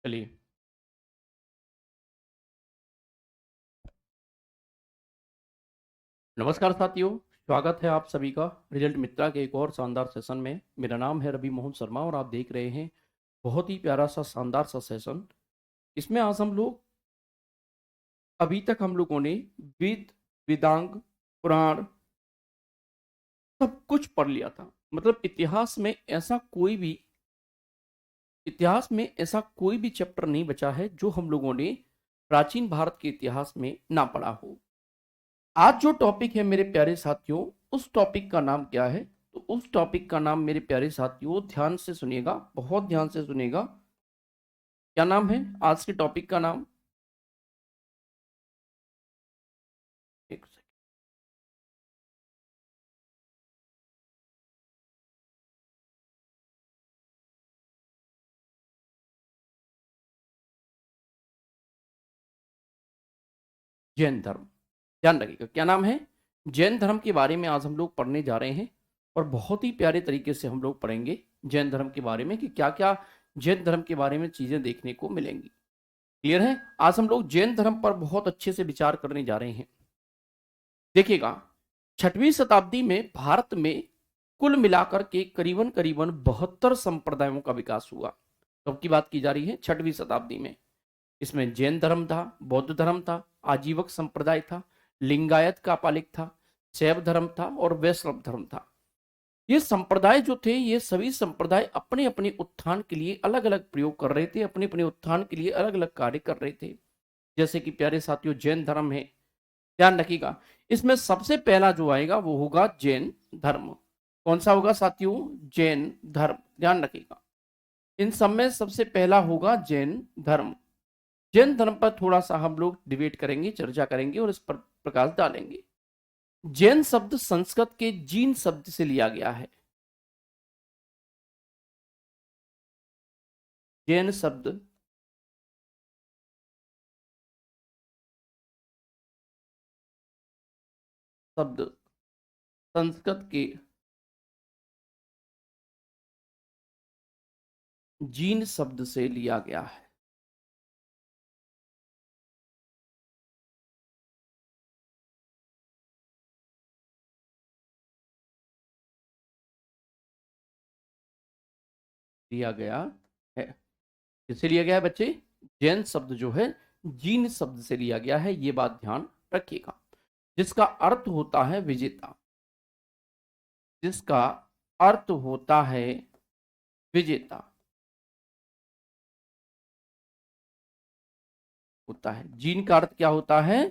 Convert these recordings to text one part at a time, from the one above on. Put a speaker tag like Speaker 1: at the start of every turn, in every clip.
Speaker 1: चलिए। नमस्कार साथियों, स्वागत है आप सभी का रिजल्ट मित्रा के एक और शानदार सेशन में। मेरा नाम है रवि मोहन शर्मा और आप देख रहे हैं बहुत ही प्यारा सा शानदार सा सेशन। इसमें आज हम लोग अभी तक हम लोगों ने वेद, वेदांग, पुराण सब कुछ पढ़ लिया था। मतलब इतिहास में ऐसा कोई भी चैप्टर नहीं बचा है जो हम लोगों ने प्राचीन भारत के इतिहास में ना पढ़ा हो। आज जो टॉपिक है मेरे प्यारे साथियों, उस टॉपिक का नाम क्या है? तो उस टॉपिक का नाम मेरे प्यारे साथियों ध्यान से सुनिएगा, बहुत ध्यान से सुनिएगा। क्या नाम है आज के टॉपिक का नाम? एक सेकंड। जैन धर्म। ध्यान रखिएगा, क्या नाम है? जैन धर्म के बारे में आज हम लोग पढ़ने जा रहे हैं और बहुत ही प्यारे तरीके से हम लोग पढ़ेंगे जैन धर्म के बारे में कि क्या क्या जैन धर्म के बारे में चीजें देखने को मिलेंगी। क्लियर है? आज हम लोग जैन धर्म पर बहुत अच्छे से विचार करने जा रहे हैं। देखिएगा, 6वीं शताब्दी में भारत में कुल मिलाकर के करीबन करीबन 72 संप्रदायों का विकास हुआ। कब की बात की जा रही है? 6वीं शताब्दी में। इसमें जैन धर्म था, बौद्ध धर्म था, आजीवक संप्रदाय था, लिंगायत का पालिक था, शैव धर्म था और वैष्णव धर्म था। ये संप्रदाय जो थे, ये सभी संप्रदाय अपने अपने उत्थान के लिए अलग अलग प्रयोग कर रहे थे, अपने अपने उत्थान के लिए अलग अलग कार्य कर रहे थे। जैसे कि प्यारे साथियों जैन धर्म है, ध्यान रखिएगा, इसमें सबसे पहला जो आएगा वो होगा जैन धर्म। कौन सा होगा साथियों? जैन धर्म। ध्यान रखिएगा, इन सब में सबसे पहला होगा जैन धर्म। जैन धर्म पर थोड़ा सा हम लोग डिबेट करेंगे, चर्चा करेंगे और इस पर प्रकाश डालेंगे। जैन शब्द संस्कृत के जीन शब्द से लिया गया है। जैन शब्द शब्द संस्कृत के जीन शब्द से लिया गया है। लिया गया है। किससे लिया गया है बच्चे? जैन शब्द जो है जीन शब्द से लिया गया है, ये बात ध्यान रखिएगा। जिसका अर्थ होता है विजेता। जिसका अर्थ होता है विजेता होता है। जीन का अर्थ क्या होता है?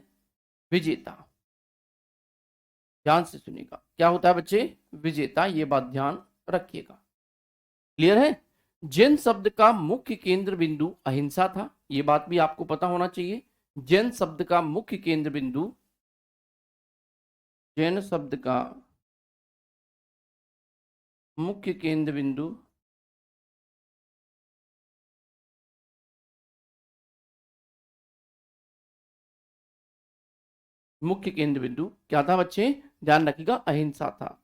Speaker 1: विजेता। ध्यान से सुनिएगा, क्या होता है बच्चे? विजेता। ये बात ध्यान रखिएगा। क्लियर है? जैन शब्द का मुख्य केंद्र बिंदु अहिंसा था, ये बात भी आपको पता होना चाहिए। जैन शब्द का मुख्य केंद्र बिंदु, जैन शब्द का मुख्य केंद्र बिंदु मुख्य केंद्र बिंदु क्या था बच्चे? ध्यान रखिएगा, अहिंसा था।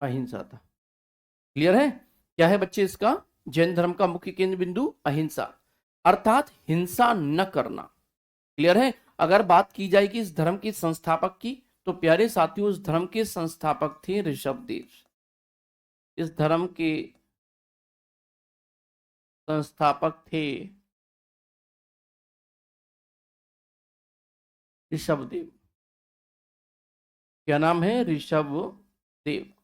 Speaker 1: अहिंसा था। क्लियर है? क्या है बच्चे इसका? जैन धर्म का मुख्य केंद्र बिंदु अहिंसा, अर्थात हिंसा न करना। क्लियर है? अगर बात की जाएगी इस धर्म के संस्थापक की, तो प्यारे साथियों इस धर्म के संस्थापक थे ऋषभदेव। इस धर्म के संस्थापक थे ऋषभदेव। क्या नाम है? ऋषभदेव।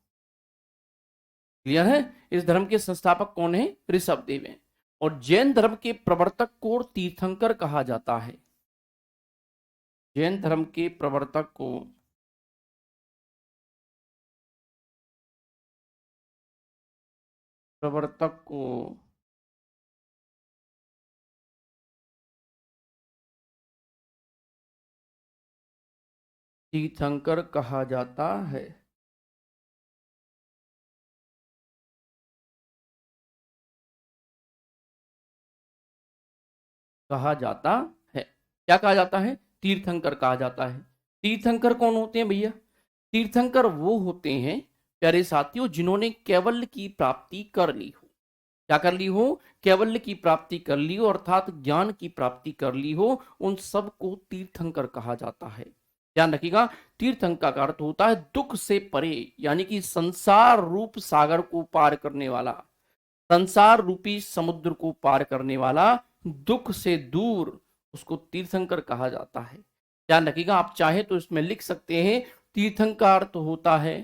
Speaker 1: क्लियर है? इस धर्म के संस्थापक कौन है? ऋषभदेव है। और जैन धर्म के प्रवर्तक को तीर्थंकर कहा जाता है। जैन धर्म के प्रवर्तक को तीर्थंकर कहा जाता है। कहा जाता है। क्या कहा जाता है? तीर्थंकर कहा जाता है। तीर्थंकर कौन होते हैं भैया? तीर्थंकर वो होते हैं प्यारे साथियों, जिन्होंने कैवल्य की प्राप्ति कर ली हो। क्या कर ली हो? कैवल्य की प्राप्ति कर ली हो, अर्थात ज्ञान की प्राप्ति कर ली हो, उन सबको तीर्थंकर कहा जाता है। ध्यान रखिएगा, तीर्थंकर का अर्थ होता है दुख से परे, यानी कि संसार रूप सागर को पार करने वाला, संसार रूपी समुद्र को पार करने वाला, दुख से दूर, उसको तीर्थंकर कहा जाता है। ध्यान रखिएगा, आप चाहे तो इसमें लिख सकते हैं, तीर्थंकर अर्थ होता है,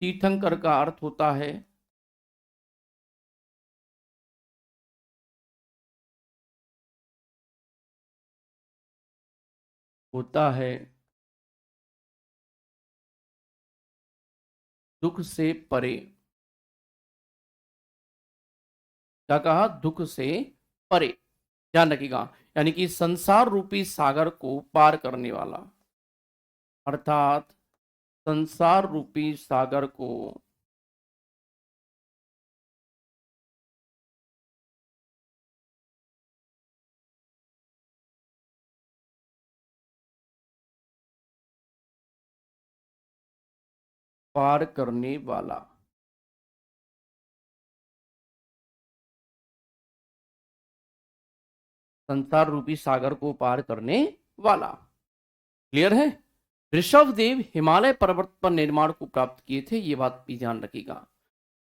Speaker 1: तीर्थंकर का अर्थ होता है होता है दुख से परे। क्या कहा? दुख से परे। ध्यान रखिएगा, यानी कि संसार रूपी सागर को पार करने वाला, अर्थात संसार रूपी सागर को पार करने वाला, संसार रूपी सागर को पार करने वाला। क्लियर है? ऋषभ देव हिमालय पर्वत पर निर्माण को प्राप्त किए थे, ये बात भी ध्यान रखिएगा।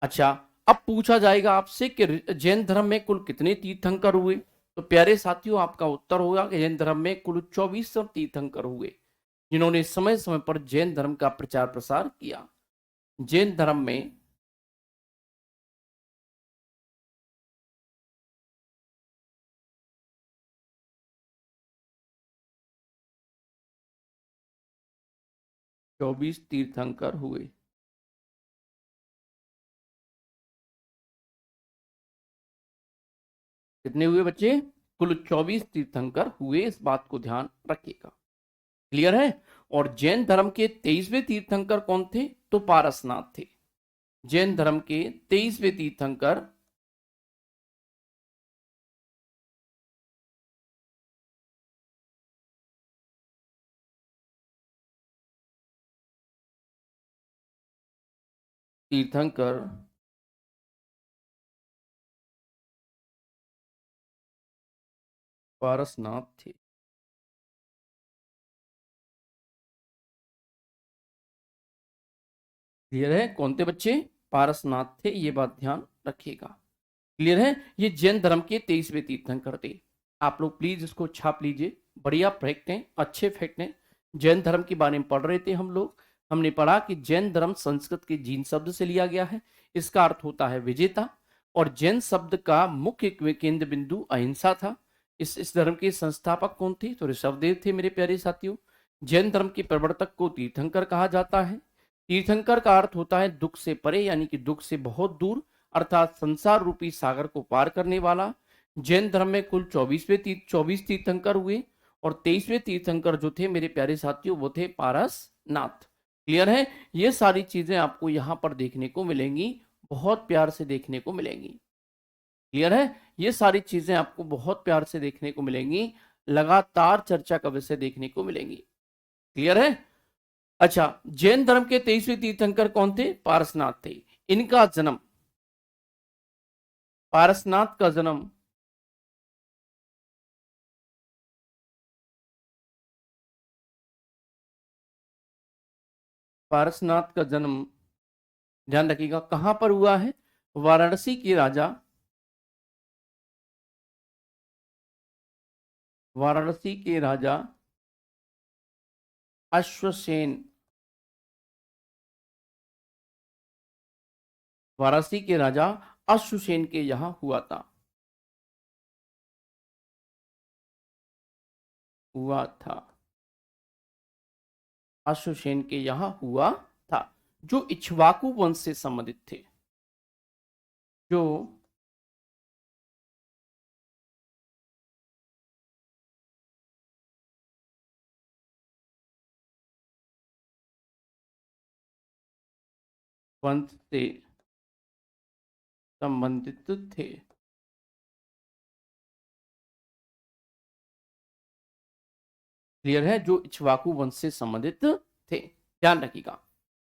Speaker 1: अच्छा, अब पूछा जाएगा आपसे कि जैन धर्म में कुल कितने तीर्थंकर हुए? तो प्यारे साथियों, आपका उत्तर होगा कि जैन धर्म में कुल 24 तीर्थंकर हुए, जिन्होंने समय समय पर जैन धर्म का प्रचार प्रसार किया। जैन धर्म में 24 तीर्थंकर हुए। कितने हुए बच्चे? कुल 24 तीर्थंकर हुए, इस बात को ध्यान रखिएगा। क्लियर है? और जैन धर्म के 23वें तीर्थंकर कौन थे? तो पारसनाथ थे। जैन धर्म के 23वें तीर्थंकर तीर्थंकर पारसनाथ थे। क्लियर है? कौन थे बच्चे? पारसनाथ थे, ये बात ध्यान रखिएगा। क्लियर है? ये जैन धर्म के 23वें तीर्थंकर थे। आप लोग प्लीज इसको छाप लीजिए, बढ़िया फैक्ट हैं, अच्छे फैक्ट हैं। जैन धर्म के बारे में पढ़ रहे थे हम लोग, हमने पढ़ा कि जैन धर्म संस्कृत के जीन शब्द से लिया गया है, इसका अर्थ होता है विजेता, और जैन शब्द का मुख्य केंद्र बिंदु अहिंसा था। इस धर्म के संस्थापक कौन थे? तो ऋषभदेव थे मेरे प्यारे साथियों। जैन धर्म के प्रवर्तक को तीर्थंकर कहा जाता है। तीर्थंकर का अर्थ होता है दुख से परे, यानी कि दुख से बहुत दूर, अर्थात संसार रूपी सागर को पार करने वाला। जैन धर्म में कुल 24 तीर्थंकर हुए, और 23वें तीर्थंकर जो थे मेरे प्यारे साथियों, वो थे पारसनाथ। क्लियर है? ये सारी चीजें आपको यहाँ पर देखने को मिलेंगी, बहुत प्यार से देखने को मिलेंगी। क्लियर है? ये सारी चीजें आपको बहुत प्यार से देखने को मिलेंगी, लगातार चर्चा का विषय देखने को मिलेंगी। क्लियर है? अच्छा, जैन धर्म के 23वें तीर्थंकर कौन थे? पारसनाथ थे। इनका जन्म, पारसनाथ का जन्म पारसनाथ का जन्म ध्यान रखिएगा कहां पर हुआ है? वाराणसी के राजा, वाराणसी के राजा अश्वसेन, वाराणसी के राजा अश्वसेन के यहां हुआ था, हुआ था, अश्वसेन के यहां हुआ था, जो इक्ष्वाकु वंश से संबंधित थे, जो वंश से संबंधित थे। क्लियर है? जो इक्ष्वाकु वंश से संबंधित थे, ध्यान रखिएगा।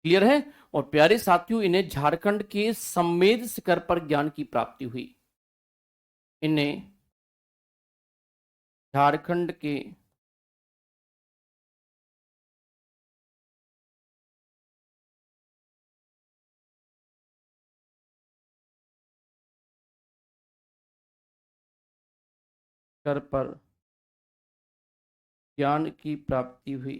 Speaker 1: क्लियर है। और प्यारे साथियों, इन्हें झारखंड के संमेद शिखर पर ज्ञान की प्राप्ति हुई। इन्हें झारखंड के शिखर पर ज्ञान की प्राप्ति हुई।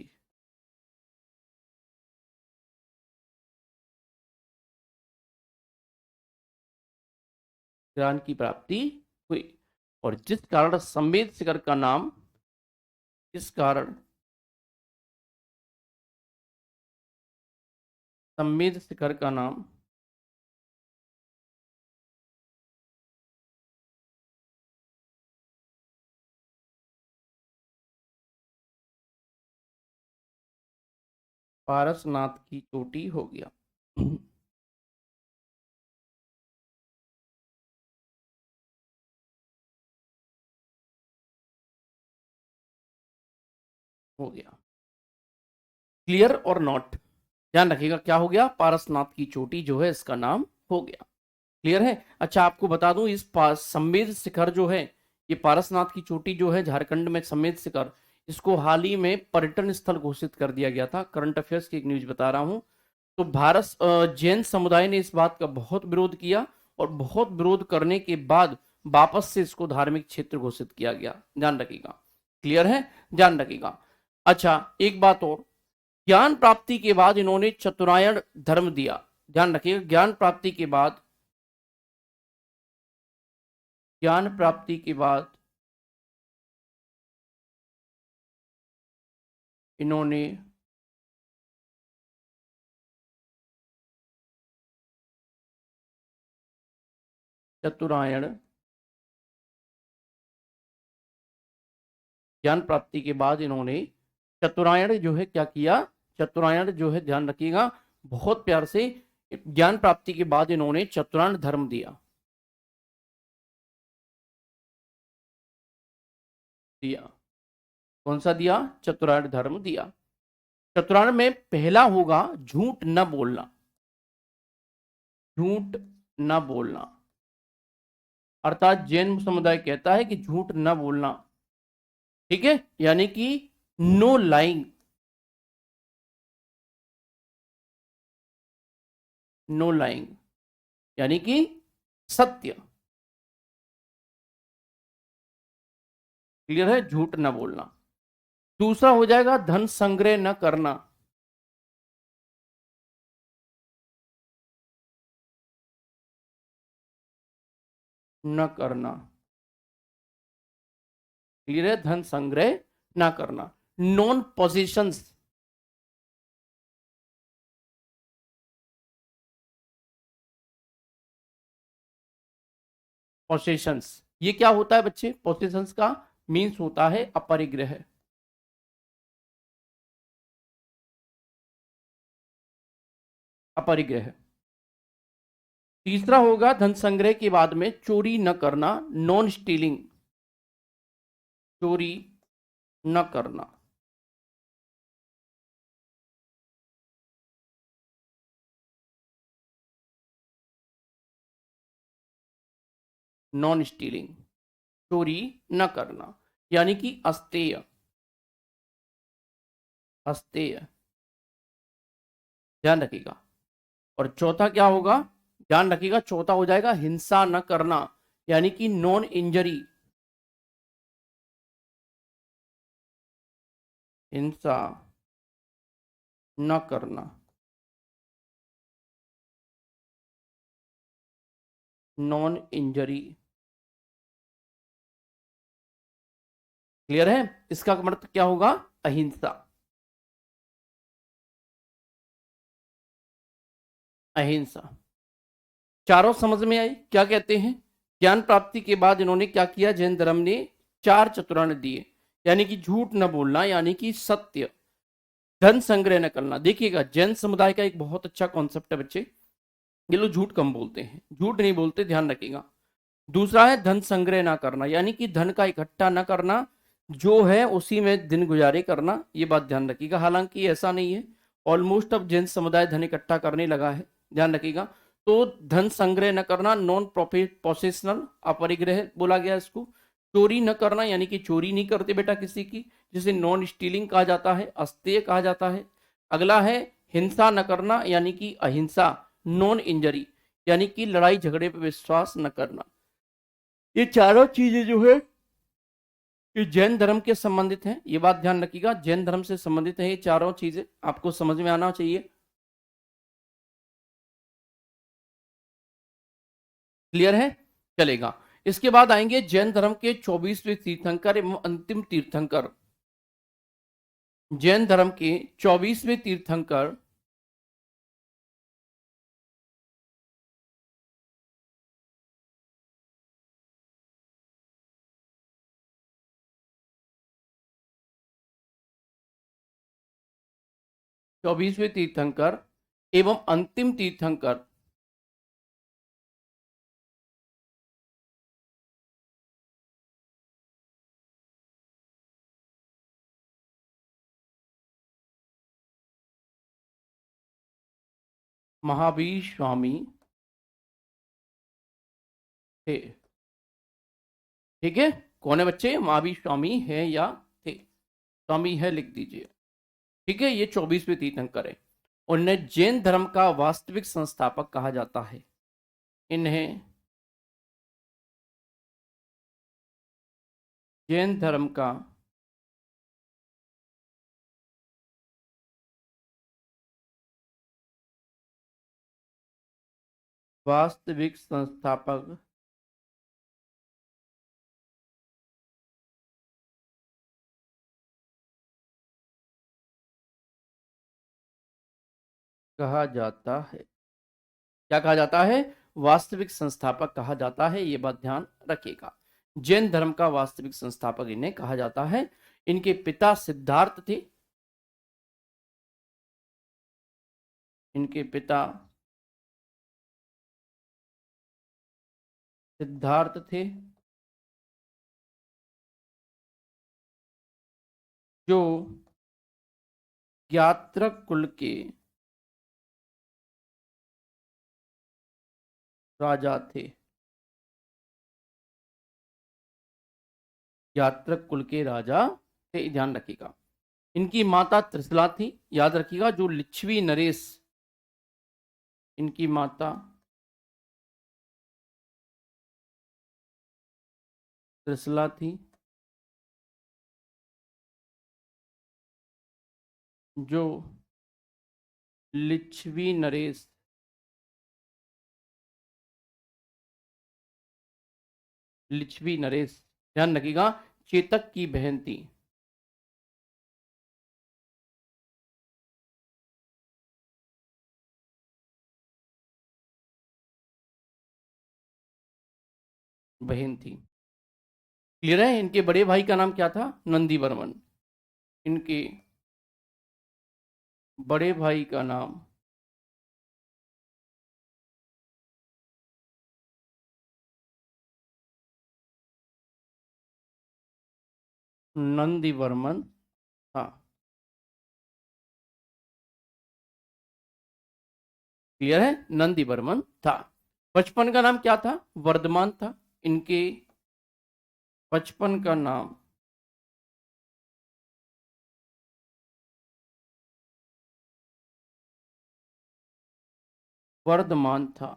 Speaker 1: ज्ञान की प्राप्ति हुई। और जिस कारण संमेद शिखर का नाम, इस कारण संमेद शिखर का नाम पारसनाथ की चोटी हो गया। हो गया। क्लियर और नॉट, ध्यान रखिएगा क्या हो गया, पारसनाथ की चोटी जो है इसका नाम हो गया। क्लियर है। अच्छा, आपको बता दूं इस संमेद शिखर जो है, ये पारसनाथ की चोटी जो है झारखंड में संमेद शिखर, इसको हाल ही में पर्यटन स्थल घोषित कर दिया गया था। करंट अफेयर्स की एक न्यूज बता रहा हूं। तो भारत जैन समुदाय ने इस बात का बहुत विरोध किया, और बहुत विरोध करने के बाद वापस से इसको धार्मिक क्षेत्र घोषित किया गया। ध्यान रखिएगा। क्लियर है, ध्यान रखिएगा। अच्छा, एक बात और, ज्ञान प्राप्ति के बाद इन्होंने चतुरायण धर्म दिया। ध्यान रखिएगा, ज्ञान प्राप्ति के बाद, ज्ञान प्राप्ति के बाद इन्होंने चतुरायण, ज्ञान प्राप्ति के बाद इन्होंने चतुरायण जो है क्या किया, चतुरायण जो है, ध्यान रखिएगा बहुत प्यार से, ज्ञान प्राप्ति के बाद इन्होंने चतुरायण धर्म दिया। दिया, कौन सा दिया, चतुरायण धर्म दिया। चतुरायण में पहला होगा झूठ न बोलना। झूठ न बोलना, अर्थात जैन समुदाय कहता है कि झूठ न बोलना। ठीक है, यानी कि नो लाइंग, नो लाइंग, यानी कि सत्य। क्लियर है, झूठ न बोलना। दूसरा हो जाएगा धन संग्रह न करना। न करना, क्लियर है, धन संग्रह न करना। नॉन पोजिशंस, पोसेशंस, ये क्या होता है बच्चे, पोसेशंस का मीन्स होता है अपरिग्रह। अपरिग्रह। तीसरा होगा धन संग्रह के बाद में चोरी न करना, नॉन स्टीलिंग, चोरी न करना। नॉन स्टीलिंग, चोरी न करना, यानी कि अस्तेय, अस्तेय। ध्यान रखिएगा। और चौथा क्या होगा, ध्यान रखिएगा, चौथा हो जाएगा हिंसा न करना, यानी कि नॉन इंजरी, हिंसा न करना, नॉन इंजरी। क्लियर है, इसका मतलब क्या होगा, अहिंसा, अहिंसा। चारों समझ में आई क्या कहते हैं। ज्ञान प्राप्ति के बाद इन्होंने क्या किया, जैन धर्म ने चार चतुरायण दिए, यानी कि झूठ न बोलना, यानी कि सत्य, धन संग्रह न करना। देखिएगा जैन समुदाय का एक बहुत अच्छा कॉन्सेप्ट है बच्चे, ये लोग झूठ कम बोलते हैं, झूठ नहीं बोलते, ध्यान रखिएगा। दूसरा है धन संग्रह ना करना, यानी कि धन का इकट्ठा ना करना, जो है उसी में दिन गुजारे करना, ये बात ध्यान रखिएगा। हालांकि ऐसा नहीं है, ऑलमोस्ट अब जैन समुदाय धन इकट्ठा करने लगा है, ध्यान रखिएगा। तो धन संग्रह न करना, नॉन प्रॉफिट पोसेशनल, अपरिग्रह बोला गया इसको। चोरी न करना, यानी कि चोरी नहीं करते बेटा किसी की, जिसे नॉन स्टीलिंग कहा जाता है, अस्तेय कहा जाता है। अगला है हिंसा न करना, यानी कि अहिंसा, नॉन इंजरी, यानी कि लड़ाई झगड़े पर विश्वास न करना। ये चारों चीजें जो है ये जैन धर्म के संबंधित हैं, ये बात ध्यान रखिएगा, जैन धर्म से संबंधित है ये चारों चीजें, आपको समझ में आना चाहिए। क्लियर है, चलेगा। इसके बाद आएंगे जैन धर्म के 24वें तीर्थंकर एवं अंतिम तीर्थंकर। जैन धर्म के 24वें तीर्थंकर 24वें तीर्थंकर एवं अंतिम तीर्थंकर महावीर स्वामी थे। ठीक है, कौन है बच्चे? महावीर स्वामी है या थे? स्वामी है लिख दीजिए। ठीक है, ये 24वें तीर्थंकर है। उन्हें जैन धर्म का वास्तविक संस्थापक कहा जाता है। इन्हें जैन धर्म का वास्तविक संस्थापक कहा जाता है। क्या कहा जाता है? वास्तविक संस्थापक कहा जाता है, ये बात ध्यान रखिएगा। जैन धर्म का वास्तविक संस्थापक इन्हें कहा जाता है। इनके पिता सिद्धार्थ थे। इनके पिता सिद्धार्थ थे, जो ज्ञात्रक कुल के राजा थे। ज्ञात्रक कुल के राजा थे, ध्यान रखिएगा। इनकी माता त्रिशला थी, याद रखिएगा, जो लिच्छवी नरेश, इनकी माता त्रिशला थी, जो लिच्छवी नरेश, लिच्छवी नरेश, ध्यान रखिएगा, चेतक की बहन थी। बहन थी। क्लियर है? इनके बड़े भाई का नाम क्या था? नंदी वर्मन। इनके बड़े भाई का नाम नंदी वर्मन था। क्लियर है? नंदी वर्मन था। बचपन का नाम क्या था? वर्धमान था। इनके बचपन का नाम वर्धमान था।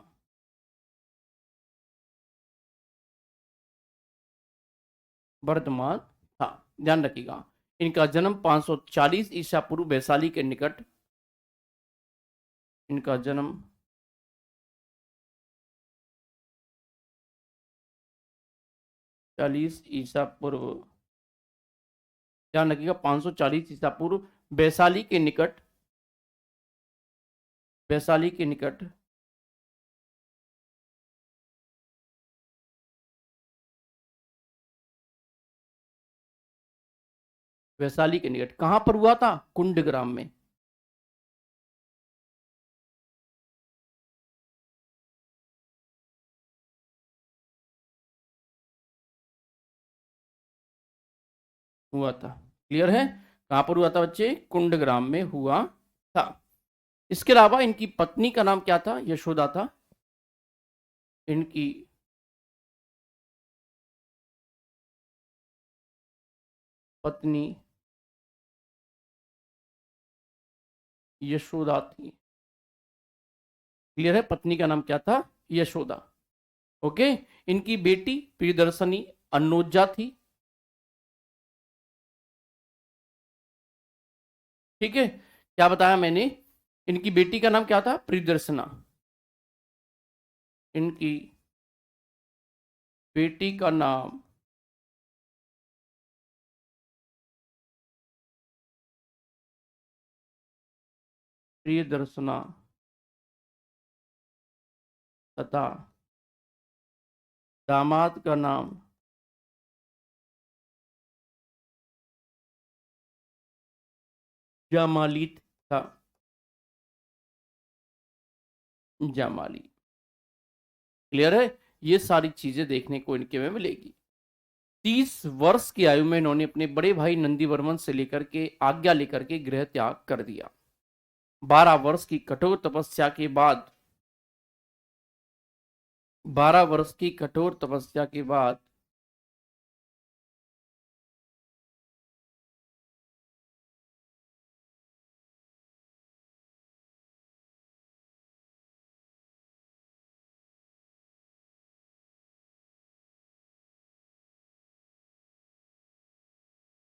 Speaker 1: वर्धमान था, ध्यान रखिएगा। इनका जन्म 540 ईसा पूर्व वैशाली के निकट, इनका जन्म 40 ईसा पूर्व, ध्यान रखिएगा, 540 ईसा पूर्व वैशाली के निकट, वैशाली के निकट वैशाली के निकट कहां पर हुआ था? कुंडग्राम में। हुआ था। क्लियर है? कहां पर हुआ था बच्चे? कुंडग्राम में हुआ था। इसके अलावा इनकी पत्नी का नाम क्या था? यशोदा था। इनकी पत्नी यशोदा थी। क्लियर है? पत्नी का नाम क्या था? यशोदा। ओके। इनकी बेटी प्रियदर्शनी अन्नोजा थी। ठीक है, क्या बताया मैंने? इनकी बेटी का नाम क्या था? प्रियदर्शना। इनकी बेटी का नाम प्रियदर्शना तथा दामाद का नाम जमाली था। जमाली। क्लियर है? ये सारी चीजें देखने को इनके में मिलेगी। 30 वर्ष की आयु में इन्होंने अपने बड़े भाई नंदीवर्मन से लेकर के आज्ञा लेकर के गृह त्याग कर दिया। 12 वर्ष की कठोर तपस्या के बाद 12 वर्ष की कठोर तपस्या के बाद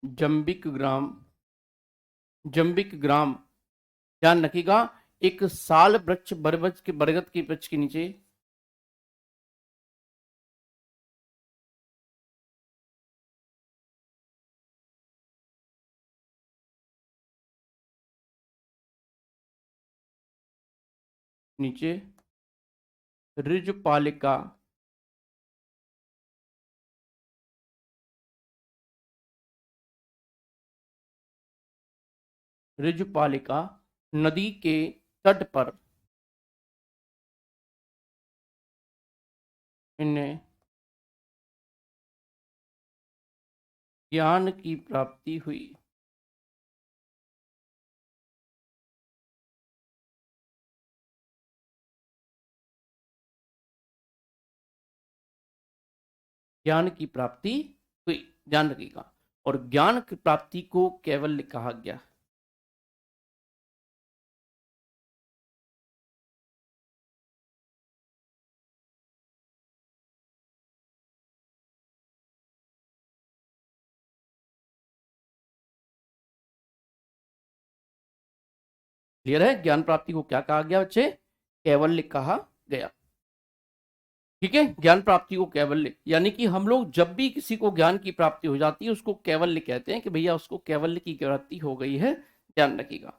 Speaker 1: जंबिक ग्राम, जंबिक ग्राम, ध्यान रखिएगा, एक साल वृक्ष बरगद के वृक्ष के नीचे नीचे ऋजपालिका ऋजपालिका नदी के तट पर इन्हें ज्ञान की प्राप्ति हुई। ज्ञान की प्राप्ति हुई, ध्यान रखिएगा। और ज्ञान की प्राप्ति को कैवल्य कहा गया। क्लियर है? ज्ञान प्राप्ति को क्या कहा गया बच्चे? कैवल्य कहा गया। ठीक है, ज्ञान प्राप्ति को कैवल्य, यानी कि हम लोग जब भी किसी को ज्ञान की प्राप्ति हो जाती है उसको कैवल्य कहते हैं कि भैया उसको कैवल्य की प्राप्ति हो गई है। ध्यान रखिएगा।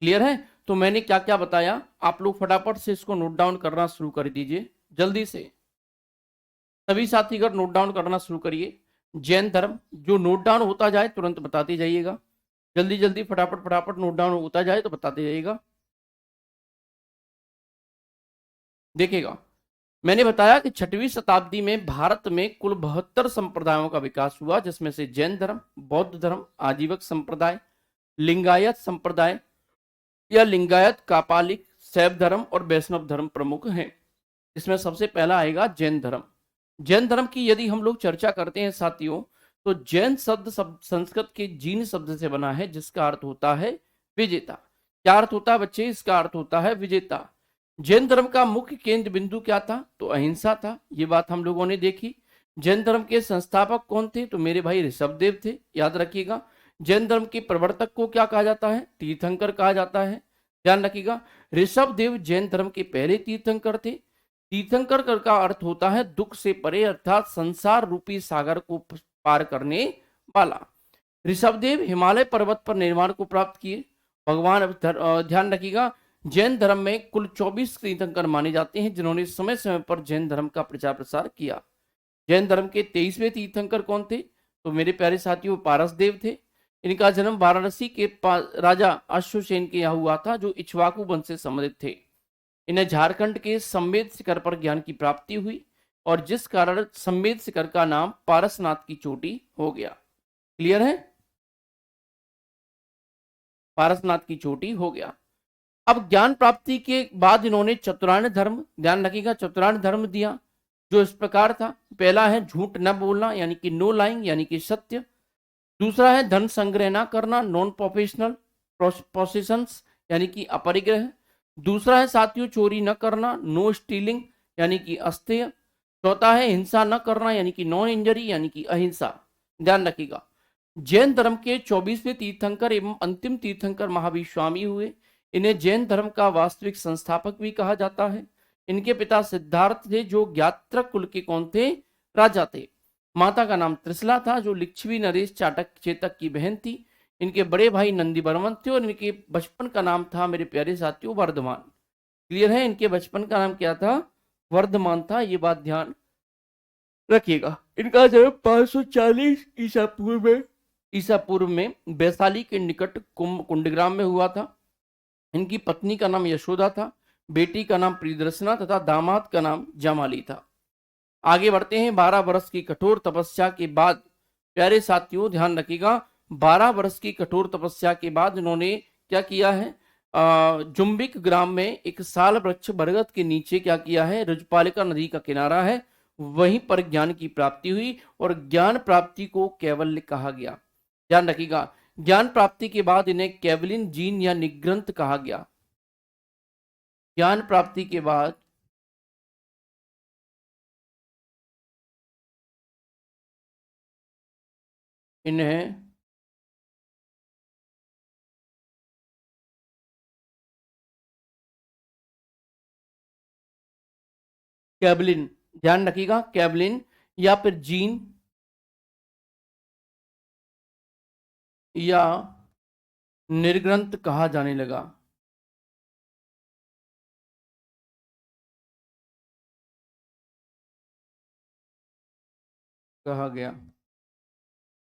Speaker 1: क्लियर है? तो मैंने क्या क्या बताया, आप लोग फटाफट से इसको नोट डाउन करना शुरू कर दीजिए जल्दी से। सभी साथीगण नोट डाउन करना शुरू करिए। जैन धर्म, जो नोट डाउन होता जाए तुरंत बताते जाइएगा। जल्दी जल्दी फटाफट फटाफट नोट डाउन होता जाए तो बताते जाइएगा। देखिएगा, मैंने बताया कि 6वीं शताब्दी में भारत में कुल 72 संप्रदायों का विकास हुआ, जिसमें से जैन धर्म, बौद्ध धर्म, आजीवक संप्रदाय, लिंगायत संप्रदाय या लिंगायत, कापालिक, शैव धर्म और वैष्णव धर्म प्रमुख हैं। इसमें सबसे पहला आएगा जैन धर्म। जैन धर्म की यदि हम लोग चर्चा करते हैं साथियों, तो जैन शब्द संस्कृत के जीन शब्द से बना है, जिसका अर्थ होता है विजेता। क्या अर्थ होता है बच्चे? इसका अर्थ होता है विजेता। जैन धर्म का मुख्य केंद्र बिंदु क्या था? तो अहिंसा था। ये बात हम लोगों ने देखी। जैन धर्म के संस्थापक कौन थे? तो मेरे भाई ऋषभदेव थे, याद रखिएगा। जैन धर्म के प्रवर्तक को क्या कहा जाता है? तीर्थंकर कहा जाता है। ध्यान रखिएगा, ऋषभदेव जैन धर्म के पहले तीर्थंकर थे। तीर्थंकर का अर्थ होता है दुख से परे, अर्थात संसार रूपी सागर को पार करने वाला। ऋषभदेव हिमालय पर्वत पर निर्वाण को प्राप्त किए। भगवान, ध्यान रखिएगा, जैन धर्म में कुल 24 तीर्थंकर माने जाते हैं, जिन्होंने समय समय पर जैन धर्म का प्रचार प्रसार किया। जैन धर्म के 23वें तीर्थंकर कौन थे? तो मेरे प्यारे साथियों, पारसदेव थे। इनका जन्म वाराणसी के राजा अश्वसेन के यहाँ हुआ था, जो इक्ष्वाकु वंश से संबंधित थे। इन्हें झारखंड के संवेद शिखर पर ज्ञान की प्राप्ति हुई, और जिस कारण संवेद शिखर का नाम पारसनाथ की चोटी हो गया। क्लियर है? पारसनाथ की चोटी हो गया। अब ज्ञान प्राप्ति के बाद इन्होंने चतुरार्य धर्म, ध्यान रखिएगा, चतुरार्य धर्म दिया, जो इस प्रकार था। पहला है झूठ न बोलना, यानी कि नो लाइंग, यानी कि सत्य। दूसरा है धन संग्रह ना करना, नॉन प्रोफेशनल पोसेशंस, यानी कि अपरिग्रह। दूसरा है साथियों चोरी न करना, नो स्टीलिंग, यानी कि अस्तेय। चौथा है हिंसा न करना, यानी कि नॉन इंजरी, यानी कि अहिंसा। ध्यान रखिएगा, जैन धर्म के 24वें तीर्थंकर एवं अंतिम तीर्थंकर महावीर स्वामी हुए। इन्हें जैन धर्म का वास्तविक संस्थापक भी कहा जाता है। इनके पिता सिद्धार्थ थे, जो ज्ञात्रक कुल के कौन थे? राजा थे। माता का नाम त्रिशला था, जो लिच्छवी नरेश चाटक चेतक की बहन थी। इनके बड़े भाई नंदी बर्मन थे, और इनके बचपन का नाम था, मेरे प्यारे साथियों, वर्धमान। क्लियर है? इनके बचपन का नाम क्या था? वर्धमान था। ये बात ध्यान रखिएगा। इनका जन्म 540 ईसा पूर्व में वैशाली के निकट कुंडग्राम में हुआ था। इनकी पत्नी का नाम यशोदा था, बेटी का नाम प्रियदर्शना तथा दामाद का नाम जमाली था। आगे बढ़ते हैं। 12 वर्ष की कठोर तपस्या के बाद, प्यारे साथियों ध्यान रखिएगा, 12 वर्ष की कठोर तपस्या के बाद इन्होंने क्या किया है? जुम्बिक ग्राम में एक साल वृक्ष बरगद के नीचे क्या किया है? रजपालिका नदी का किनारा है, वहीं पर ज्ञान की प्राप्ति हुई, और ज्ञान प्राप्ति को कैवल्य कहा गया। ध्यान रखिएगा, ज्ञान प्राप्ति के बाद इन्हें कैवलिन जीन या निग्रंथ कहा गया। ज्ञान प्राप्ति के बाद इन्हें कैवलिन, ध्यान रखिएगा, कैवलिन या फिर जीन या निर्ग्रंथ कहा जाने लगा। कहा गया,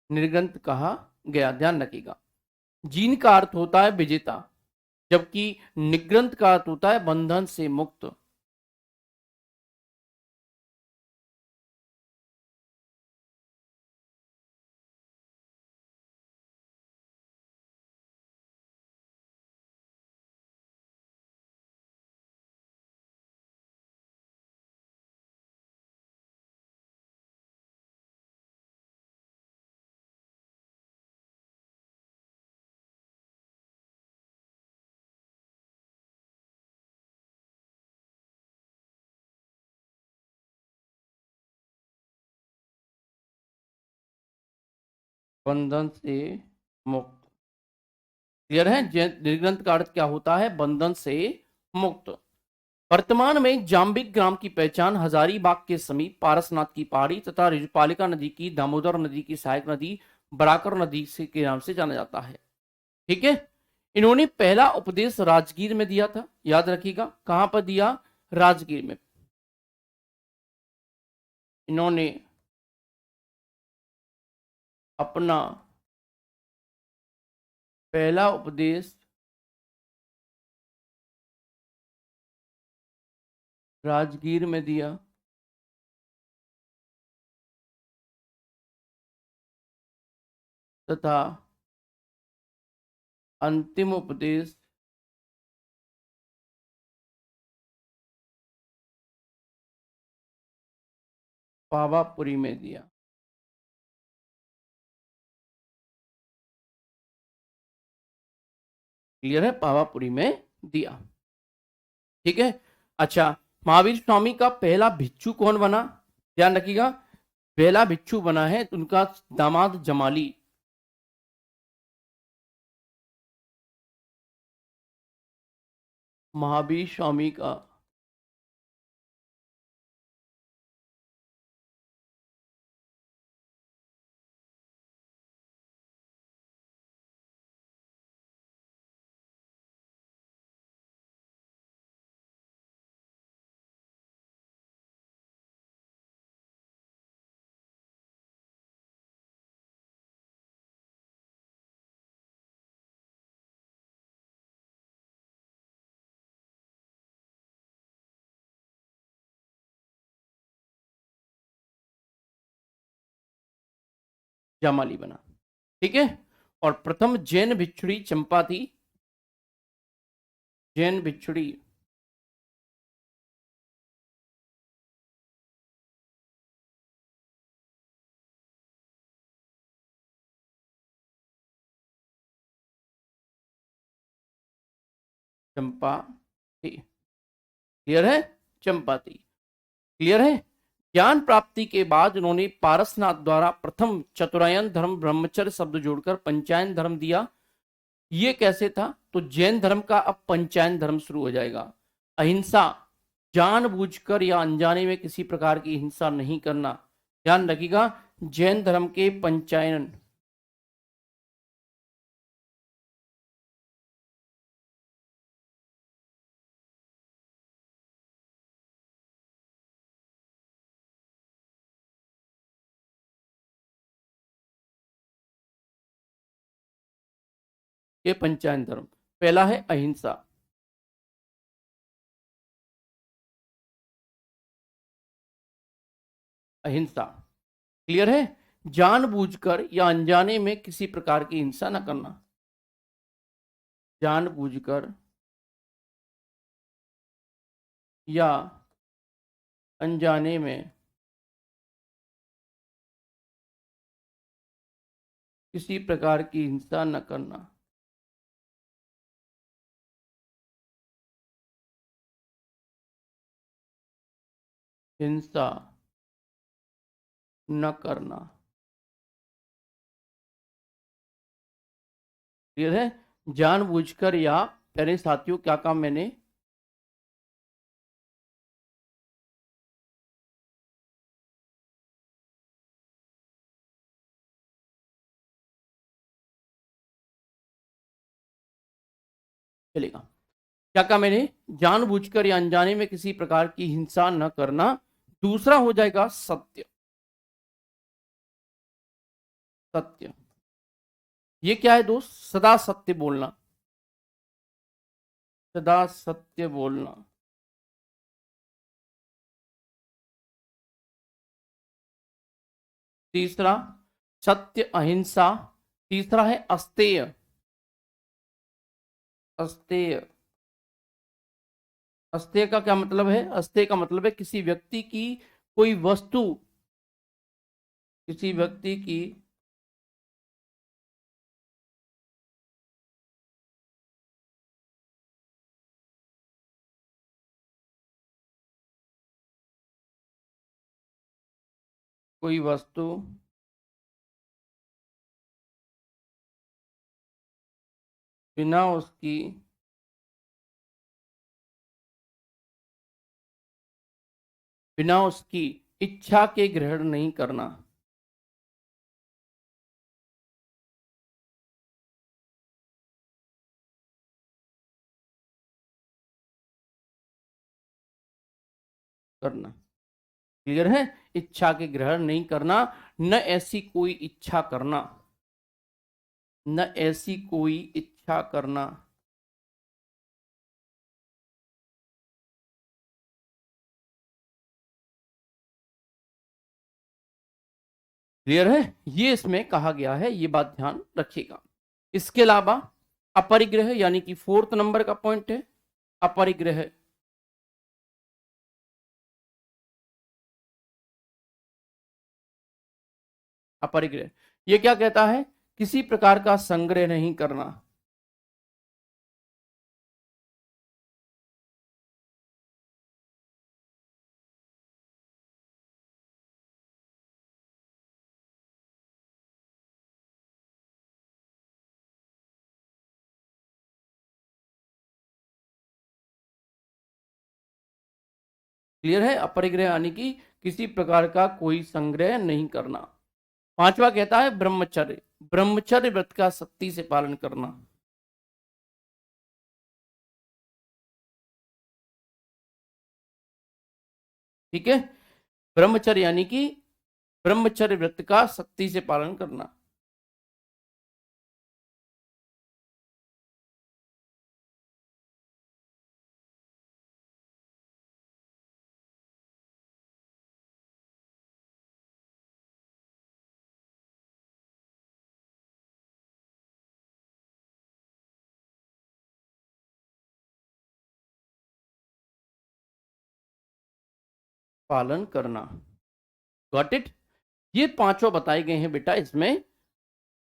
Speaker 1: निर्ग्रंथ कहा गया। ध्यान रखिएगा, जीन का अर्थ होता है विजेता, जबकि निग्रंथ का अर्थ होता है बंधन से मुक्त। बंधन से मुक्त। क्लियर है? निर्ग्रंथ का अर्थ क्या होता है? बंधन से मुक्त। वर्तमान में जाम्बिक ग्राम की पहचान हजारीबाग के समीप पारसनाथ की पहाड़ी तथा रिजपालिका नदी की, दामोदर नदी की सहायक नदी, बराकर नदी से के नाम से जाना जाता है। ठीक है? इन्होंने पहला उपदेश राजगीर में दिया था, याद रखिएगा। कहां पर दिया? राजगीर में। इन्होंने अपना पहला उपदेश राजगीर में दिया, तथा अंतिम उपदेश पावापुरी में दिया। क्लियर है? पावापुरी में दिया। ठीक है? अच्छा, महावीर स्वामी का पहला भिक्षु कौन बना? ध्यान रखिएगा, पहला भिक्षु बना है उनका दामाद जमाली। महावीर स्वामी का जमाली बना। ठीक है? और प्रथम जैन भिक्षुणी चंपा थी। जैन भिक्षुड़ी, चंपा थी। क्लियर है? चंपा थी। क्लियर है? ज्ञान प्राप्ति के बाद उन्होंने पारसनाथ द्वारा प्रथम चतुरायन धर्म ब्रह्मचर्य शब्द जोड़कर पंचायन धर्म दिया। ये कैसे था? तो जैन धर्म का अब पंचायन धर्म शुरू हो जाएगा। अहिंसा, जानबूझकर या अनजाने में किसी प्रकार की हिंसा नहीं करना। ध्यान रखिएगा, जैन धर्म के पंचायन, के पंचायन धर्म, पहला है अहिंसा। अहिंसा, क्लियर है? जानबूझकर या अनजाने में किसी प्रकार की हिंसा न करना। जानबूझकर या अनजाने में किसी प्रकार की हिंसा न करना। हिंसा न करना। क्लियर है? जानबूझकर या, प्यारे साथियों, क्या काम मैंने, चलेगा, क्या कहा मैंने? जानबूझकर या अनजाने में किसी प्रकार की हिंसा न करना। दूसरा हो जाएगा सत्य। सत्य, ये क्या है दोस्त? सदा सत्य बोलना। सदा सत्य बोलना। तीसरा सत्य अहिंसा। तीसरा है अस्तेय। अस्तेय, अस्तेय का क्या मतलब है? अस्तेय का मतलब है किसी व्यक्ति की कोई वस्तु, किसी व्यक्ति की कोई वस्तु बिना उसकी बिना उसकी इच्छा के ग्रहण नहीं करना। करना, क्लियर है? इच्छा के ग्रहण नहीं करना, न ऐसी कोई इच्छा करना, न ऐसी कोई इच्छा करना। क्लियर है? ये इसमें कहा गया है, ये बात ध्यान रखिएगा। इसके अलावा अपरिग्रह, यानी कि फोर्थ नंबर का पॉइंट है अपरिग्रह। अपरिग्रह, ये क्या कहता है? किसी प्रकार का संग्रह नहीं करना। क्लियर है? अपरिग्रह यानी कि किसी प्रकार का कोई संग्रह नहीं करना। पांचवा कहता है ब्रह्मचर्य। ब्रह्मचर्य व्रत का सख्ती से पालन करना। ठीक है? ब्रह्मचर्य यानी कि ब्रह्मचर्य व्रत का सख्ती से पालन करना। पालन करना। Got it. ये पांचों बताए गए हैं बेटा इसमें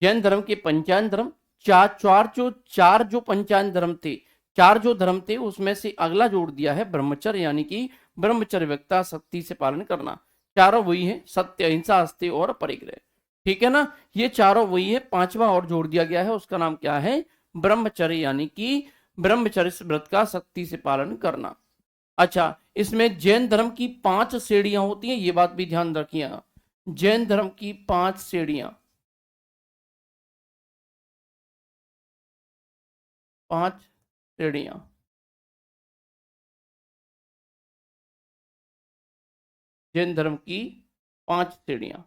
Speaker 1: जैन धर्म के पंचायन धर्म। चार जो पंचायन धर्म थे, चार जो धर्म थे उसमें से अगला जोड़ दिया है ब्रह्मचर्य, यानी कि ब्रह्मचर्य व्यक्ता शक्ति से पालन करना। चारों वही है, सत्य अहिंसा अस्त्य और परिग्रह। ठीक है ना, ये चारों वही है। पांचवा और जोड़ दिया गया है, उसका नाम क्या है? ब्रह्मचर्य, यानी कि ब्रह्मचर्य व्रत का शक्ति से पालन करना। अच्छा, इसमें जैन धर्म की 5 श्रेणियां होती हैं, ये बात भी ध्यान रखिएगा। जैन धर्म की 5 श्रेणियां, 5 श्रेणियां। जैन धर्म की 5 श्रेणियां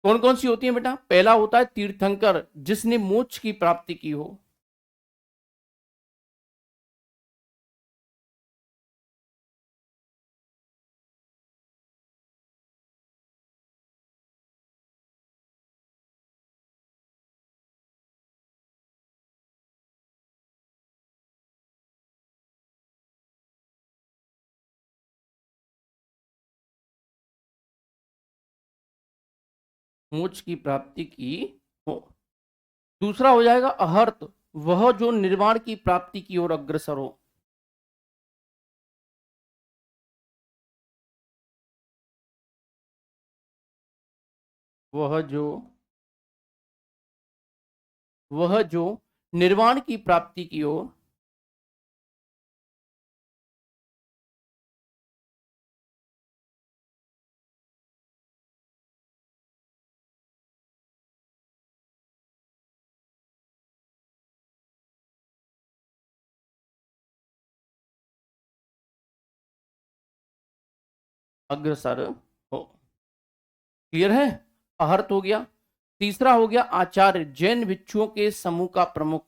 Speaker 1: कौन कौन सी होती हैं बेटा? पहला होता है तीर्थंकर, जिसने मोक्ष की प्राप्ति की हो। मोक्ष की प्राप्ति की हो। दूसरा हो जाएगा अहर्त, वह जो निर्वाण की प्राप्ति की ओर अग्रसर हो। वह जो वह जो निर्वाण की प्राप्ति की ओर अग्रसर हो। क्लियर है? अहर्त हो गया। तीसरा हो गया आचार्य, जैन भिक्षुओं के समूह का प्रमुख।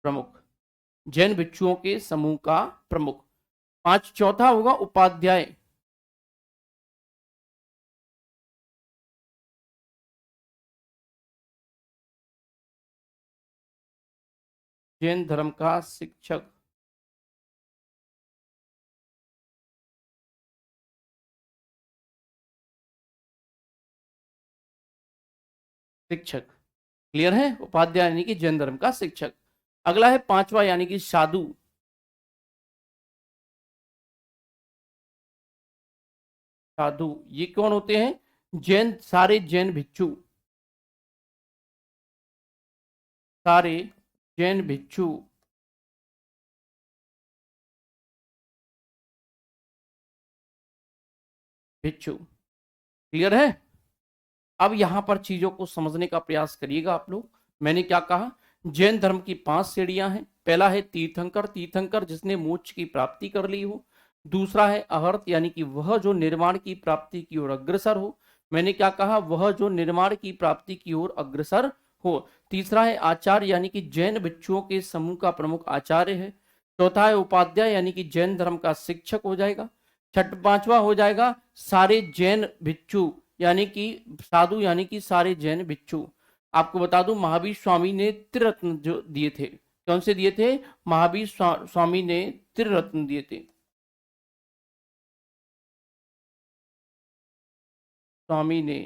Speaker 1: प्रमुख, जैन भिक्षुओं के समूह का प्रमुख। पांच, चौथा होगा उपाध्याय। जैन धर्म का शिक्षक। शिक्षक। क्लियर है? उपाध्याय यानी कि जैन धर्म का शिक्षक। अगला है पांचवा, यानी कि साधु। साधु ये कौन होते हैं? जैन, सारे जैन भिक्षु। सारे जैन भिक्षु। भिक्षु। क्लियर है? अब यहां पर चीजों को समझने का प्रयास करिएगा आप लोग। मैंने क्या कहा? जैन धर्म की 5 श्रेणियां हैं। पहला है तीर्थंकर, तीर्थंकर जिसने मोक्ष की प्राप्ति कर ली हो। दूसरा है अहर्त, यानी कि वह जो निर्माण की प्राप्ति की ओर अग्रसर हो। मैंने क्या कहा? वह जो निर्माण की प्राप्ति की ओर अग्रसर हो। तीसरा है आचार्य, यानी कि जैन भिक्षुओं के समूह का प्रमुख आचार्य है। चौथा है उपाध्याय, यानी कि जैन धर्म का शिक्षक हो जाएगा। पांचवा हो जाएगा सारे जैन भिक्षु, यानी कि साधु, यानी कि सारे जैन भिक्षु। आपको बता दूं, महावीर स्वामी ने त्रिरत्न जो दिए थे, कौन से दिए थे? महावीर स्वामी ने त्रिरत्न दिए थे। स्वामी ने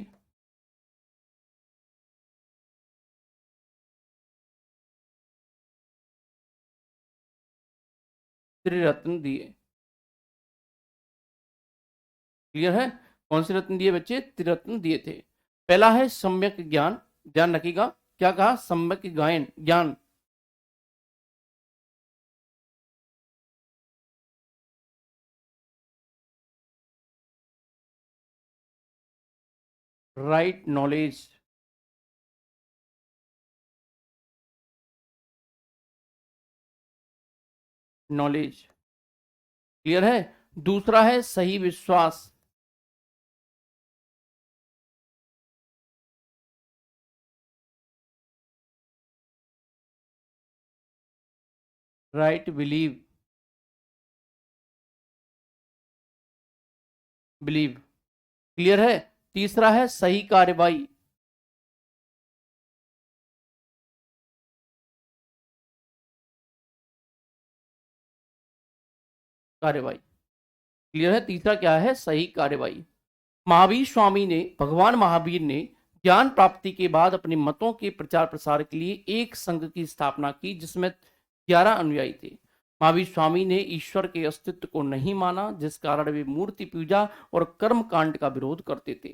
Speaker 1: त्रिरत्न दिए। क्लियर है? कौन से रत्न दिए बच्चे? त्रिरत्न दिए थे। पहला है सम्यक ज्ञान, ध्यान रखिएगा। क्या कहा? सम्यक ज्ञान, ज्ञान। Right knowledge. नॉलेज। क्लियर है? दूसरा है सही विश्वास। Right believe, believe. क्लियर है। तीसरा है सही कार्यवाही, कार्यवाही। क्लियर है। तीसरा क्या है? सही कार्यवाही। महावीर स्वामी ने, भगवान महावीर ने ज्ञान प्राप्ति के बाद अपने मतों के प्रचार प्रसार के लिए एक संघ की स्थापना की जिसमें 11 अनुयायी थे। महावीर स्वामी ने ईश्वर के अस्तित्व को नहीं माना, जिस कारण वे मूर्ति पूजा और कर्म कांड का विरोध करते थे।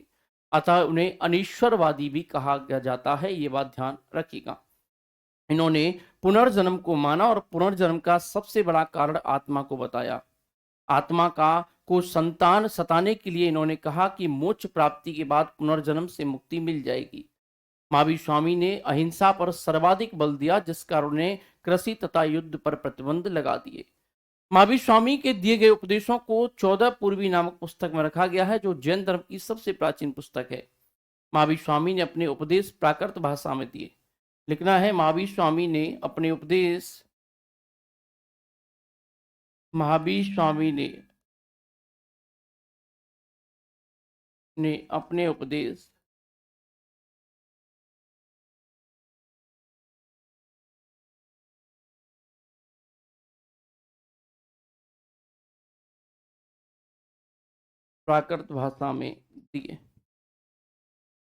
Speaker 1: अतः उन्हें अनीश्वरवादी भी कहा जाता है, ये बात ध्यान रखिएगा। इन्होंने पुनर्जन्म को माना और पुनर्जन्म का सबसे बड़ा कारण आत्मा को बताया। आत्मा को संतान सताने के लिए इन्होंने कहा कि मोक्ष प्राप्ति के बाद पुनर्जन्म से मुक्ति मिल जाएगी। महावीर स्वामी ने अहिंसा पर सर्वाधिक बल दिया, जिस कारण उन्हें कृषि तथा युद्ध पर प्रतिबंध लगा दिए। महावीर स्वामी के दिए गए उपदेशों को 14 पूर्वी नामक पुस्तक में रखा गया है, जो जैन धर्म की सबसे प्राचीन पुस्तक है। महावीर स्वामी ने अपने उपदेश प्राकृत भाषा में दिए। लिखना है, महावीर स्वामी ने अपने उपदेश, महावीर स्वामी ने अपने उपदेश प्राकृत भाषा में दिए।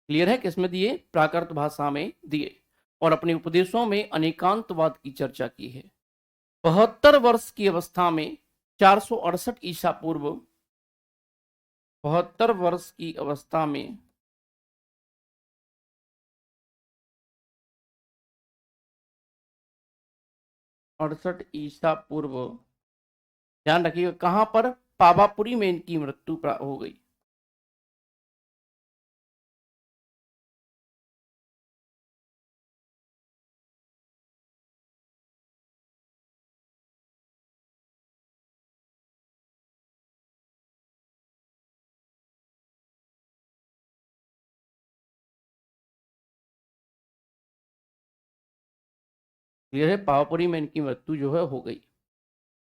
Speaker 1: क्लियर है? किसमें दिए? प्राकृत भाषा में दिए। और अपने उपदेशों में अनेकांतवाद की चर्चा की है। 72 वर्ष की अवस्था में 468 ईसा पूर्व, 72 वर्ष की अवस्था में 68 ईसा पूर्व, ध्यान रखिएगा, कहां पर? पावापुरी में इनकी मृत्यु हो गई। क्लियर है? पावापुरी में इनकी मृत्यु जो है हो गई।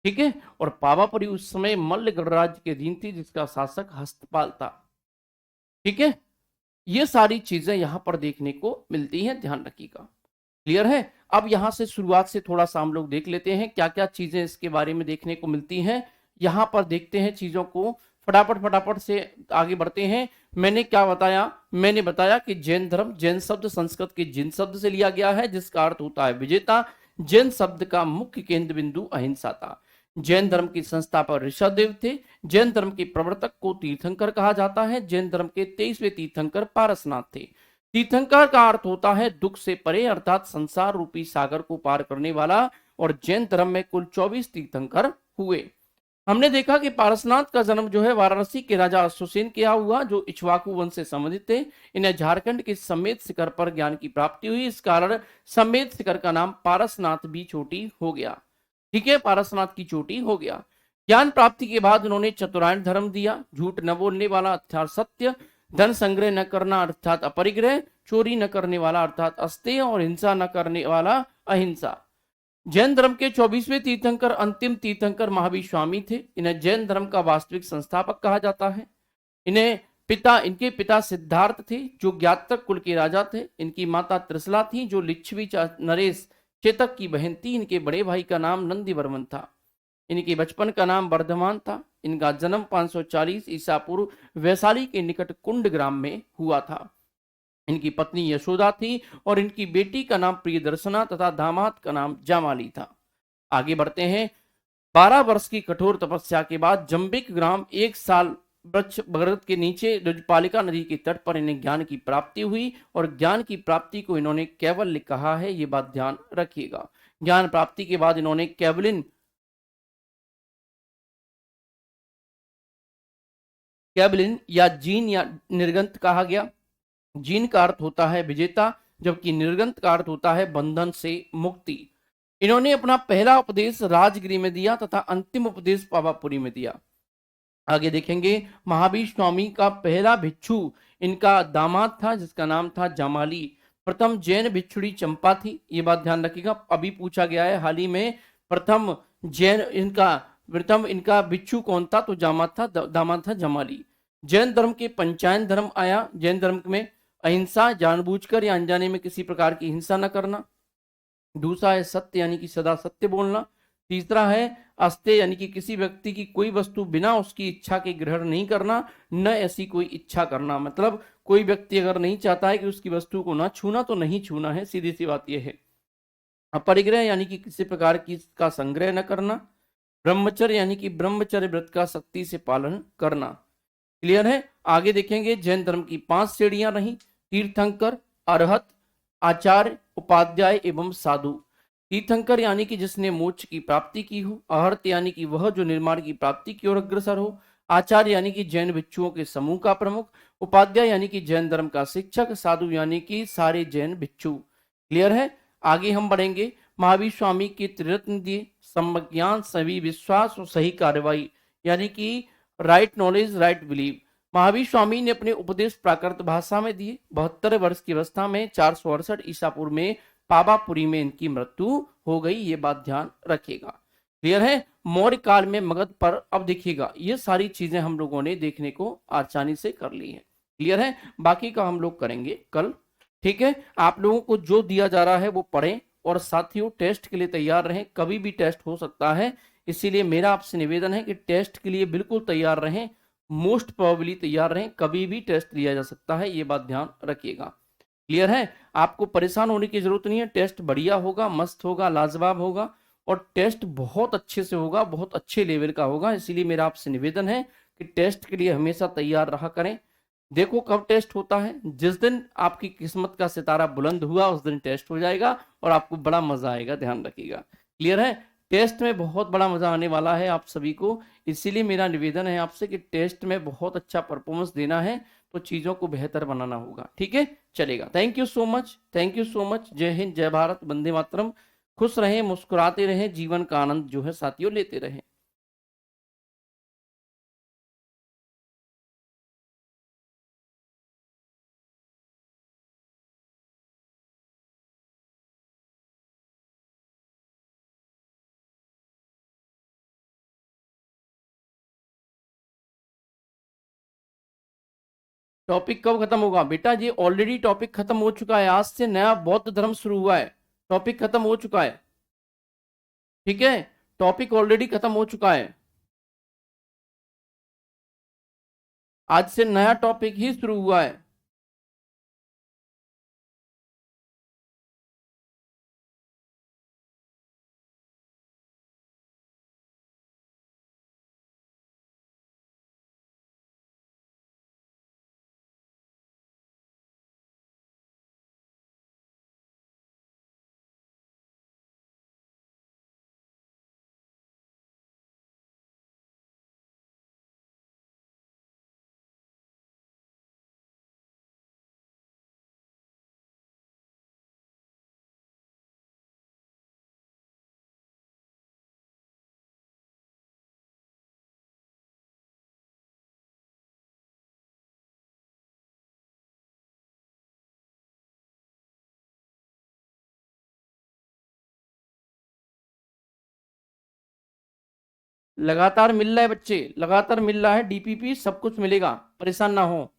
Speaker 1: ठीक है। और पावापुरी उस समय मल्ल गणराज्य के अधीन थी, जिसका शासक हस्तपाल था। ठीक है। ये सारी चीजें यहां पर देखने को मिलती हैं, ध्यान रखिएगा। क्लियर है? अब यहां से शुरुआत से थोड़ा सा हम लोग देख लेते हैं क्या क्या चीजें इसके बारे में देखने को मिलती हैं। यहां पर देखते हैं चीजों को, फटाफट फटाफट से आगे बढ़ते हैं। मैंने क्या बताया? मैंने बताया कि जैन धर्म, जैन शब्द संस्कृत के जिन शब्द से लिया गया है, जिसका अर्थ होता है विजेता। जैन शब्द का मुख्य केंद्र बिंदु अहिंसा था। जैन धर्म की संस्थापक ऋषभदेव थे। जैन धर्म के प्रवर्तक को तीर्थंकर कहा जाता है। जैन धर्म के 23वें तीर्थंकर पारसनाथ थे। तीर्थंकर का अर्थ होता है दुख से परे, अर्थात संसार रूपी सागर को पार करने वाला। और जैन धर्म में कुल 24 तीर्थंकर हुए। हमने देखा कि पारसनाथ का जन्म जो है वाराणसी के राजा अश्वसेन किया हुआ, जो इक्ष्वाकु वंश से संबंधित थे। इन्हें झारखंड के समेत शिखर पर ज्ञान की प्राप्ति हुई, इस कारण समेत शिखर का नाम पारसनाथ भी चोटी हो गया। ठीक है, पारसनाथ की चोटी हो गया। ज्ञान प्राप्ति के बाद उन्होंने चतुरायन धर्म दिया, झूठ न बोलने वाला अर्थात सत्य, धन संग्रह न करना अर्थात अपरिग्रह, चोरी न करने वाला अर्थात अस्तेय, और हिंसा न करने वाला अहिंसा। जैन धर्म के 24वें तीर्थंकर, अंतिम तीर्थंकर महावीर स्वामी थे। इन्हें जैन धर्म का वास्तविक संस्थापक कहा जाता है। इनके पिता सिद्धार्थ थे, जो ज्ञातक कुल के राजा थे। इनकी माता त्रिशला थी, जो लिच्छवी नरेश चेतक की बहन थी। इनके बड़े भाई का नाम नंदीवर्मन था। इनके बचपन का नाम वर्धमान था। इनका जन्म 540 ईसा पूर्व वैशाली के निकट कुंड ग्राम में हुआ था। इनकी पत्नी यशोदा थी और इनकी बेटी का नाम प्रियदर्शना तथा दामाद का नाम जामाली था। आगे बढ़ते हैं। 12 वर्ष की कठोर तपस्या के बाद जंबिक ग्राम 1 साल वृक्ष बरगद के नीचे रजपालिका नदी के तट पर इन्हें ज्ञान की प्राप्ति हुई। और ज्ञान की प्राप्ति को इन्होंने कैवल्य कहा है, ये बात ध्यान रखिएगा। ज्ञान प्राप्ति के बाद इन्होंने कैवलिन या जीन या निर्गंत कहा गया। जीन का अर्थ होता है विजेता, जबकि निर्गंत का अर्थ होता है बंधन से मुक्ति। इन्होंने अपना पहला उपदेश राजगिरी में दिया तथा अंतिम उपदेश पावापुरी में दिया। आगे देखेंगे, महावीर स्वामी का पहला भिक्षु इनका दामाद था, जिसका नाम था जामाली। प्रथम जैन भिक्षुड़ी चंपा थी, ये बात ध्यान रखिएगा। अभी पूछा गया है हाल ही में, प्रथम जैन इनका प्रथम इनका बिच्छू कौन था? तो दामाद था जमाली। जैन धर्म के पंचायन धर्म आया। जैन धर्म में अहिंसा, जानबूझकर या अनजाने में किसी प्रकार की हिंसा न करना। दूसरा है सत्य, यानी कि सदा सत्य बोलना। तीसरा है अस्तेय, यानी कि किसी व्यक्ति की कोई वस्तु बिना उसकी इच्छा के ग्रहण नहीं करना, न ऐसी कोई इच्छा करना। मतलब कोई व्यक्ति अगर नहीं चाहता है कि उसकी वस्तु को ना छूना तो नहीं छूना है, सीधी सी बात यह है। अपरिग्रह, यानी कि किसी प्रकार की का संग्रह न करना। ब्रह्मचर्य, यानी कि ब्रह्मचर्य व्रत का सख्ती से पालन करना। क्लियर है? आगे देखेंगे जैन धर्म की 5 श्रेणियां रही। तीर्थंकर, अरहत, आचार्य, उपाध्याय एवं साधु। तीर्थंकर यानी कि जिसने मोक्ष की प्राप्ति की हो। अहर्त यानी कि वह जो निर्माण की प्राप्ति की ओर अग्रसर हो। आचार्य यानी कि जैन भिक्षुओं के समूह का प्रमुख। उपाध्याय यानी कि जैन धर्म का शिक्षक। साधु यानी कि सारे जैन भिक्षु। क्लियर है? आगे हम बढ़ेंगे। महावीर स्वामी के त्रिरत्न दिए, सम्यज्ञान, सभी विश्वास और सही कार्रवाई, यानी कि right knowledge, right believe. Mahavir Swami ने अपने उपदेश प्राकृत भाषा में दिए। 72 वर्ष की अवस्था में 468 ईसा पूर्व में पावापुरी में इनकी मृत्यु हो गई। ये बात ध्यान रखिएगा। क्लियर है? मौर्य काल में मगध पर, अब देखिएगा ये सारी चीजें हम लोगों ने देखने को आसानी से कर ली है। क्लियर है? बाकी का हम लोग करेंगे कल। ठीक है? आप लोगों को जो दिया जा रहा है वो पढ़ें, और साथियों टेस्ट के लिए तैयार रहें। कभी भी टेस्ट हो सकता है, इसीलिए मेरा आपसे निवेदन है कि टेस्ट के लिए बिल्कुल तैयार रहें। मोस्ट प्रोबेबली तैयार रहें, कभी भी टेस्ट लिया जा सकता है, ये बात ध्यान रखिएगा। क्लियर है? आपको परेशान होने की जरूरत नहीं है। टेस्ट बढ़िया होगा, मस्त होगा, लाजवाब होगा, और टेस्ट बहुत अच्छे से होगा, बहुत अच्छे लेवल का होगा। इसीलिए मेरा आपसे निवेदन है कि टेस्ट के लिए हमेशा तैयार रहा करें। देखो कब टेस्ट होता है, जिस दिन आपकी किस्मत का सितारा बुलंद हुआ उस दिन टेस्ट हो जाएगा, और आपको बड़ा मजा आएगा, ध्यान रखिएगा। क्लियर है? टेस्ट में बहुत बड़ा मजा आने वाला है आप सभी को। इसीलिए मेरा निवेदन है आपसे कि टेस्ट में बहुत अच्छा परफॉर्मेंस देना है, तो चीजों को बेहतर बनाना होगा। ठीक है? चलेगा। Thank you so much, thank you so much. जय हिंद, जय भारत, वंदे मातरम। खुश रहें, मुस्कुराते रहें, जीवन का आनंद जो है साथियों लेते रहें। टॉपिक कब खत्म होगा बेटा? ये ऑलरेडी टॉपिक खत्म हो चुका है। आज से नया बौद्ध धर्म शुरू हुआ है, टॉपिक खत्म हो चुका है। ठीक है? टॉपिक ऑलरेडी खत्म हो चुका है। आज से नया टॉपिक ही शुरू हुआ है। लगातार मिल रहा है बच्चे, लगातार मिल रहा है। डीपीपी सब कुछ मिलेगा, परेशान ना हो।